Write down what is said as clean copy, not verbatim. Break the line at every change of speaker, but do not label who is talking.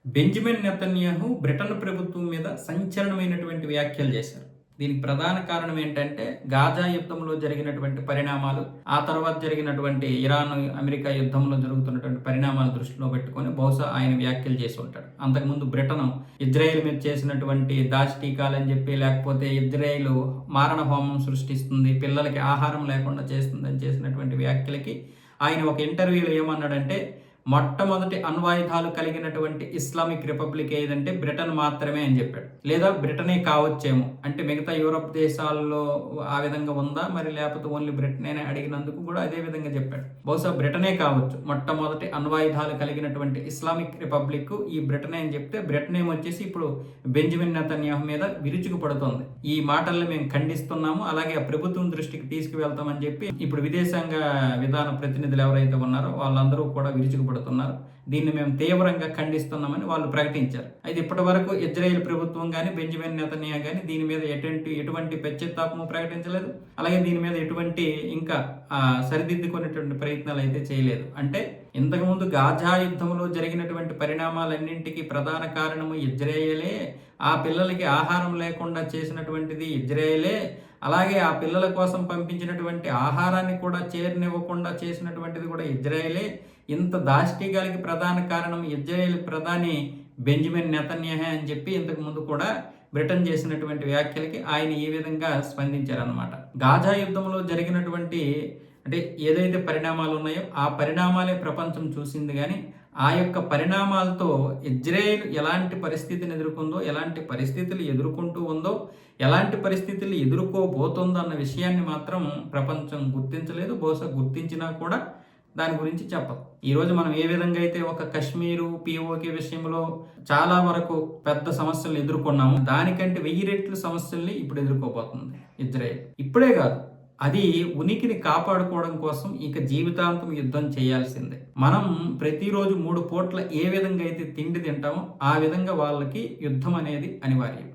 Benjamin Netanyahu Britain ప్రభుత్వం మీద సంచలనమైనటువంటి వ్యాఖ్యలు చేశారు. దీనికి ప్రధాన కారణం ఏంటంటే గాజా యుద్ధంలో జరిగినటువంటి పరిణామాలు, ఆ తర్వాత జరిగినటువంటి ఇరాన్ అమెరికా యుద్ధంలో జరుగుతున్నటువంటి పరిణామాలు దృష్టిలో పెట్టుకొని బహుశా ఆయన వ్యాఖ్యలు చేసి ఉంటాడు. అంతకుముందు బ్రిటన్ ఇజ్రాయెల్ మీద చేసినటువంటి దాష్టీకాలని చెప్పి, లేకపోతే ఇజ్రాయెల్ మారణ హోమం సృష్టిస్తుంది, పిల్లలకి ఆహారం లేకుండా చేస్తుందని చేసినటువంటి వ్యాఖ్యలకి ఆయన ఒక ఇంటర్వ్యూలో ఏమన్నాడంటే, మొట్టమొదటి అణ్వాయుధాలు కలిగినటువంటి ఇస్లామిక్ రిపబ్లిక్ ఏదంటే బ్రిటన్ మాత్రమే అని చెప్పాడు. లేదా బ్రిటనే కావచ్చేమో, అంటే మిగతా యూరప్ దేశాల్లో ఆ విధంగా ఉందా మరి, లేకపోతే ఓన్లీ బ్రిటనే అడిగినందుకు కూడా అదే విధంగా చెప్పాడు. బహుశా బ్రిటనే కావచ్చు మొట్టమొదటి అణ్వాయుధాలు కలిగినటువంటి ఇస్లామిక్ రిపబ్లిక్ ఈ బ్రిటనే అని చెప్తే, బ్రిటన్ ఏమొచ్చేసి ఇప్పుడు బెంజమిన్ నెతన్యాహు మీద విరుచుకు పడుతోంది. ఈ మాటల్ని మేము ఖండిస్తున్నాము, అలాగే ఆ ప్రభుత్వం దృష్టికి తీసుకువెళ్తామని చెప్పి ఇప్పుడు విదేశాంగ విధాన ప్రతినిధులు ఎవరైతే ఉన్నారో వాళ్ళందరూ కూడా విరుచుకు పడుతున్నారు. దీన్ని మేము తీవ్రంగా ఖండిస్తున్నామని వాళ్ళు ప్రకటించారు. అయితే ఇప్పటి వరకు ఇజ్రాయెల్ ప్రభుత్వం కానీ బెంజమిన్ నెతన్యాహు కానీ దీని మీద ఎటువంటి పశ్చాత్తాపము ప్రకటించలేదు. అలాగే దీని మీద ఎటువంటి ఇంకా సరిదిద్దుకునేటువంటి ప్రయత్నాలు అయితే చేయలేదు. అంటే ఇంతకుముందు గాజా యుద్ధంలో జరిగినటువంటి పరిణామాలన్నింటికి ప్రధాన కారణము ఇజ్రాయేలే, ఆ పిల్లలకి ఆహారం లేకుండా చేసినటువంటిది ఇజ్రాయేలే, అలాగే ఆ పిల్లల కోసం పంపించినటువంటి ఆహారాన్ని కూడా చేరనివ్వకుండా చేసినటువంటిది కూడా ఇజ్రాయేలే, ఇంత దాష్టీకాలకి ప్రధాన కారణం ఇజ్రాయెల్ ప్రధాని బెంజమిన్ నెతన్యాహు అని చెప్పి ఇంతకు ముందు కూడా బ్రిటన్ చేసినటువంటి వ్యాఖ్యలకి ఆయన ఈ విధంగా స్పందించారనమాట. గాజా యుద్ధంలో జరిగినటువంటి అంటే ఏదైతే పరిణామాలు ఉన్నాయో ఆ పరిణామాలే ప్రపంచం చూసింది, కానీ ఆ యొక్క పరిణామాలతో ఇజ్రాయెల్ ఎలాంటి పరిస్థితిని ఎదుర్కొందో, ఎలాంటి పరిస్థితులు ఎదుర్కొంటూ ఉందో, ఎలాంటి పరిస్థితులు ఎదుర్కోబోతుందో అన్న విషయాన్ని మాత్రం ప్రపంచం గుర్తించలేదు. బహుశా గుర్తించినా కూడా దాని గురించి చెప్పదు. ఈరోజు మనం ఏ విధంగా అయితే ఒక కశ్మీరు పిఓకే విషయంలో చాలా వరకు పెద్ద సమస్యలు ఎదుర్కొన్నాము, దానికంటే 1000 రెట్లు సమస్యల్ని ఇప్పుడు ఎదుర్కోబోతుంది ఇజ్రాయెల్. ఇప్పుడే కాదు, అది ఉనికిని కాపాడుకోవడం కోసం ఇక జీవితాంతం యుద్ధం చేయాల్సిందే. మనం ప్రతిరోజు 3 పూట్ల ఏ విధంగా అయితే తిండి తింటామో ఆ విధంగా వాళ్ళకి యుద్ధం అనేది అనివార్యం.